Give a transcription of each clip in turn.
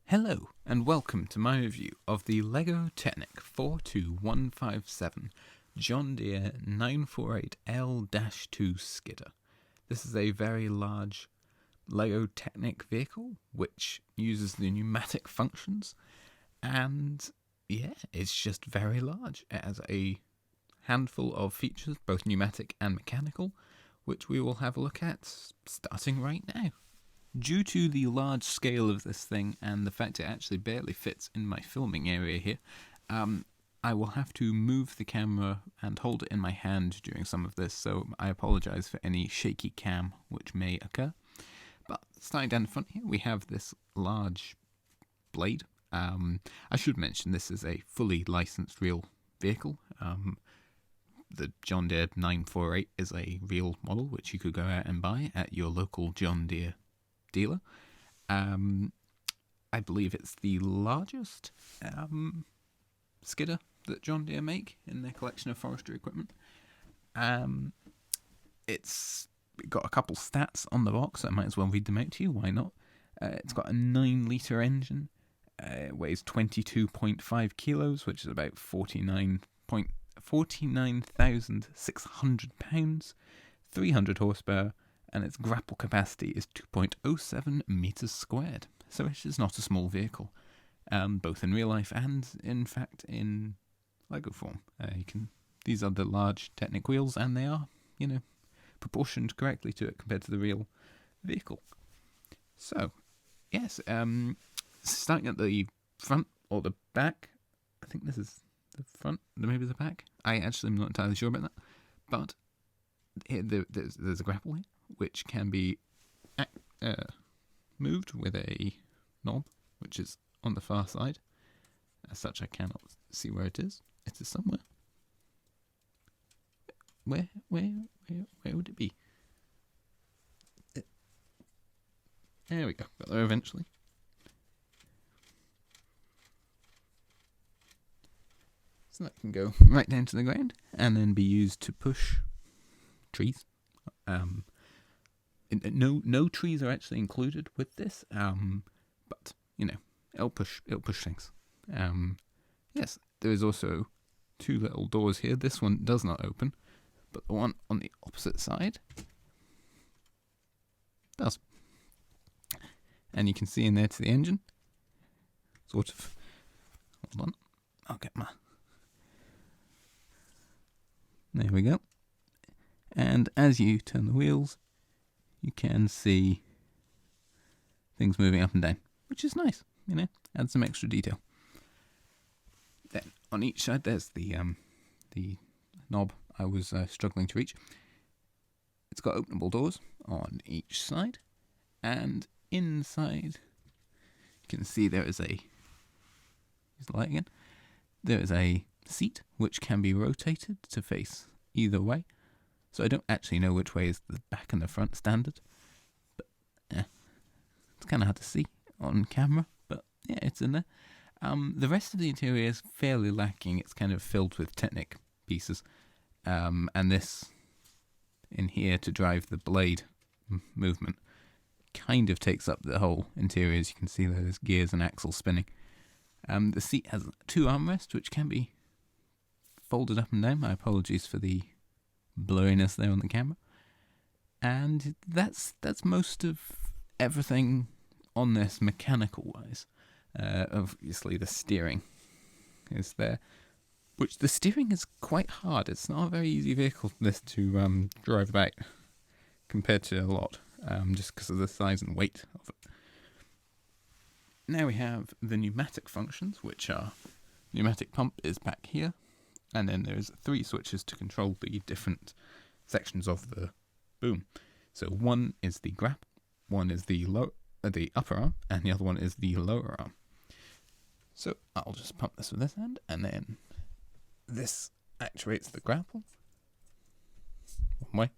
Hello and welcome to my review of the LEGO Technic 42157 John Deere 948L-II Skidder. This is a very large LEGO Technic vehicle which uses the pneumatic functions, and yeah, it's just very large. It has a handful of features, both pneumatic and mechanical, which we will have a look at starting right now. Due to the large scale of this thing and the fact it actually barely fits in my filming area here, I will have to move the camera and hold it in my hand during some of this, so I apologise for any shaky cam which may occur. But starting down the front here, we have this large blade. I should mention this is a fully licensed real vehicle. The John Deere 948 is a real model which you could go out and buy at your local John Deere dealer. I believe it's the largest skidder that John Deere make in their collection of forestry equipment. It's got a couple stats on the box, so I might as well read them out to you, why not? It's got a 9-litre engine, it weighs 22.5 kilos, which is about 49,600 pounds, 300 horsepower, and its grapple capacity is 2.07 meters squared. So it is not a small vehicle, both in real life and, in fact, in LEGO form. These are the large Technic wheels, and they are, proportioned correctly to it compared to the real vehicle. So, yes, starting at the front or the back, I think this is the front, maybe the back. I actually am not entirely sure about that, but here, there's a grapple here, which can be moved with a knob, which is on the far side. As such, I cannot see where it is. It is somewhere. Where would it be? There we go. Got there eventually. So that can go right down to the ground and then be used to push trees. No trees are actually included with this, but it'll push things. Yes, there is also two little doors here. This one does not open, but the one on the opposite side does. And you can see in there to the engine, sort of. Hold on, I'll get my. There we go. And as you turn the wheels, you can see things moving up and down, which is nice, adds some extra detail. Then on each side, there's the knob I was struggling to reach. It's got openable doors on each side, and inside, you can see there is use the light again. There is a seat which can be rotated to face either way. So I don't actually know which way is the back and the front standard, but it's kind of hard to see on camera, but yeah, it's in there. The rest of the interior is fairly lacking. It's kind of filled with Technic pieces, and this in here to drive the blade movement kind of takes up the whole interior. As you can see, there's gears and axles spinning. The seat has two armrests which can be folded up and down. My apologies for the blurriness there on the camera, and that's most of everything on this mechanical wise. Obviously the steering is there, which the steering is quite hard. It's not a very easy vehicle this to drive about compared to a lot, just because of the size and weight of it. Now we have the pneumatic functions, which are pneumatic pump is back here. And then there's 3 switches to control the different sections of the boom. So one is the grapple, one is the upper arm, and the other one is the lower arm. So I'll just pump this with this hand, and then this actuates the grapple one way.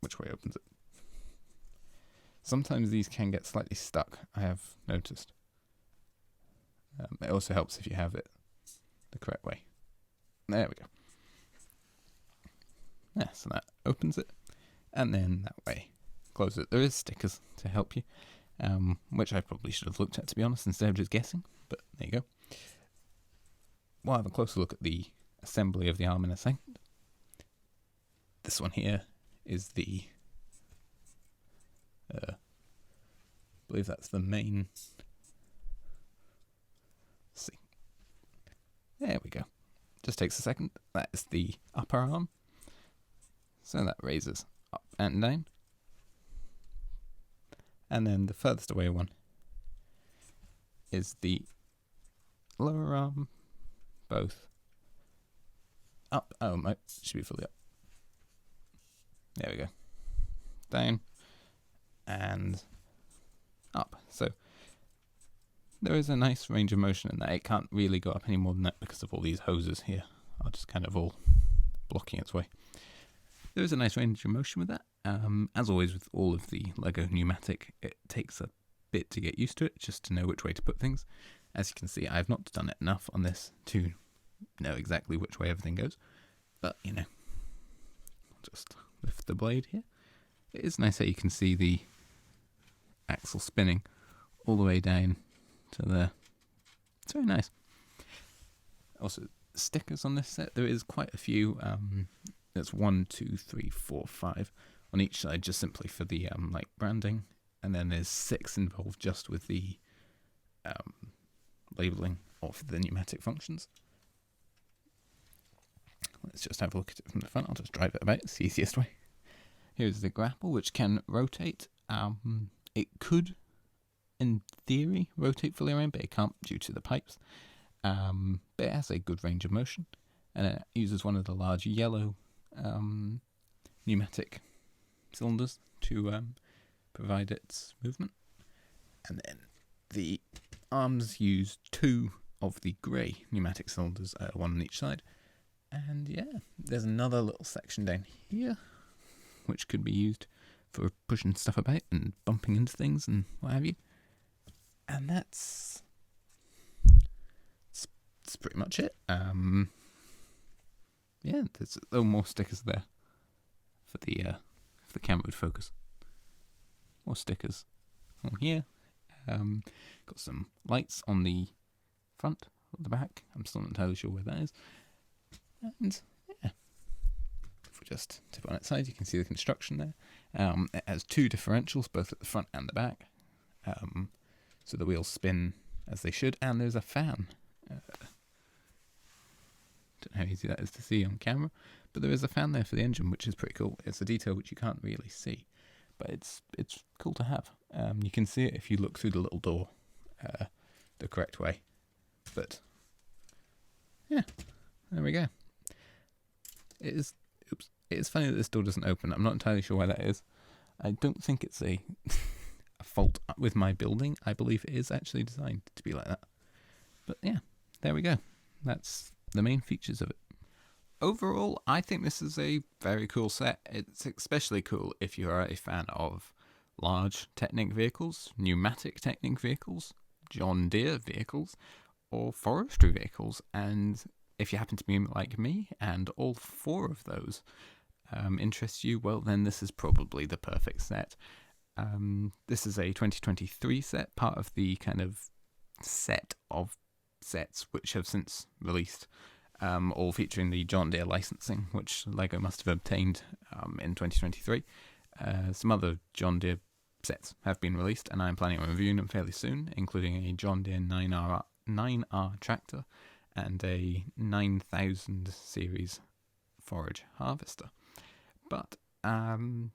Which way opens it? Sometimes these can get slightly stuck, I have noticed. It also helps if you have it the correct way. There we go. Yeah, so that opens it, and then that way closes it. There is stickers to help you, which I probably should have looked at, to be honest, instead of just guessing, but there you go. We'll have a closer look at the assembly of the arm in a second. This one here is the, I believe that's the main, let's see, there we go, just takes a second. That is the upper arm, so that raises up and down, and then the furthest away one is the lower arm, both up, oh no, should be fully up, there we go, down and up. So there is a nice range of motion in that. It can't really go up any more than that because of all these hoses here are just kind of all blocking its way. There is a nice range of motion with that. As always with all of the Lego pneumatic, it takes a bit to get used to it, just to know which way to put things. As you can see, I've not done it enough on this to know exactly which way everything goes, but you know, I'll just lift the blade here. It is nice that you can see the axle spinning all the way down to there. It's very nice. Also, stickers on this set, there is quite a few. There's 1, 2, 3, 4, 5 on each side, just simply for the like branding, and then there's 6 involved just with the labeling of the pneumatic functions. Let's just have a look at it from the front. I'll just drive it about, it's the easiest way. Here's the grapple, which can rotate. It could, in theory, rotate fully around, but it can't due to the pipes. But it has a good range of motion, and it uses one of the large yellow pneumatic cylinders to provide its movement. And then the arms use 2 of the grey pneumatic cylinders, 1 on each side. And yeah, there's another little section down here, which could be used for pushing stuff about and bumping into things and what have you. And that's pretty much it. Yeah, there's a little more stickers there for the camera would focus. More stickers on here. Got some lights on the front or the back. I'm still not entirely sure where that is. And yeah, if we just tip on its side, you can see the construction there. It has 2 differentials, both at the front and the back, so the wheels spin as they should. And there's a fan. Don't know how easy that is to see on camera, but there is a fan there for the engine, which is pretty cool. It's a detail which you can't really see, but it's cool to have. You can see it if you look through the little door the correct way. But yeah, there we go. It is funny that this door doesn't open. I'm not entirely sure why that is. I don't think it's a fault with my building. I believe it is actually designed to be like that. But yeah, there we go. That's the main features of it. Overall, I think this is a very cool set. It's especially cool if you are a fan of large Technic vehicles, pneumatic Technic vehicles, John Deere vehicles, or forestry vehicles. And if you happen to be like me and all 4 of those interest you, well then this is probably the perfect set. This is a 2023 set, part of the kind of set of sets which have since released, all featuring the John Deere licensing, which LEGO must have obtained in 2023. Some other John Deere sets have been released, and I'm planning on reviewing them fairly soon, including a John Deere 9R tractor and a 9000 series forage harvester. But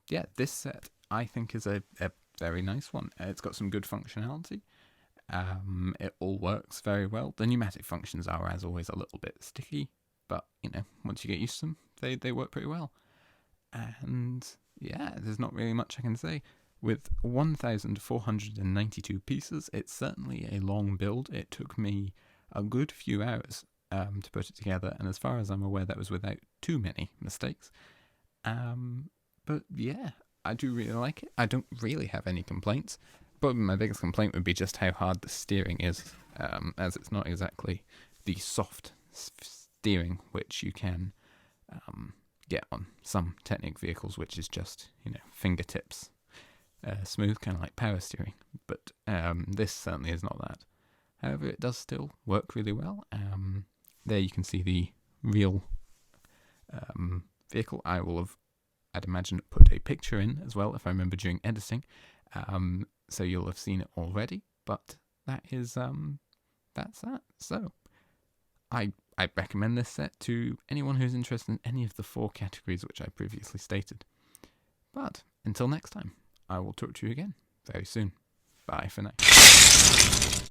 yeah, this set I think is a very nice one. It's got some good functionality. It all works very well. The pneumatic functions are, as always, a little bit sticky, but you know, once you get used to them, they work pretty well. And yeah, there's not really much I can say. With 1,492 pieces, it's certainly a long build. It took me a good few hours to put it together, and as far as I'm aware, that was without too many mistakes. But yeah, I do really like it. I don't really have any complaints. Probably my biggest complaint would be just how hard the steering is, as it's not exactly the soft steering which you can get on some Technic vehicles, which is just, you know, fingertips smooth, kind of like power steering. But This certainly is not that. However, it does still work really well. There you can see the real vehicle. I will have, I'd imagine, put a picture in as well if I remember during editing. So you'll have seen it already. But that is that's that. So I recommend this set to anyone who's interested in any of the 4 categories which I previously stated. But until next time, I will talk to you again very soon. Bye for now.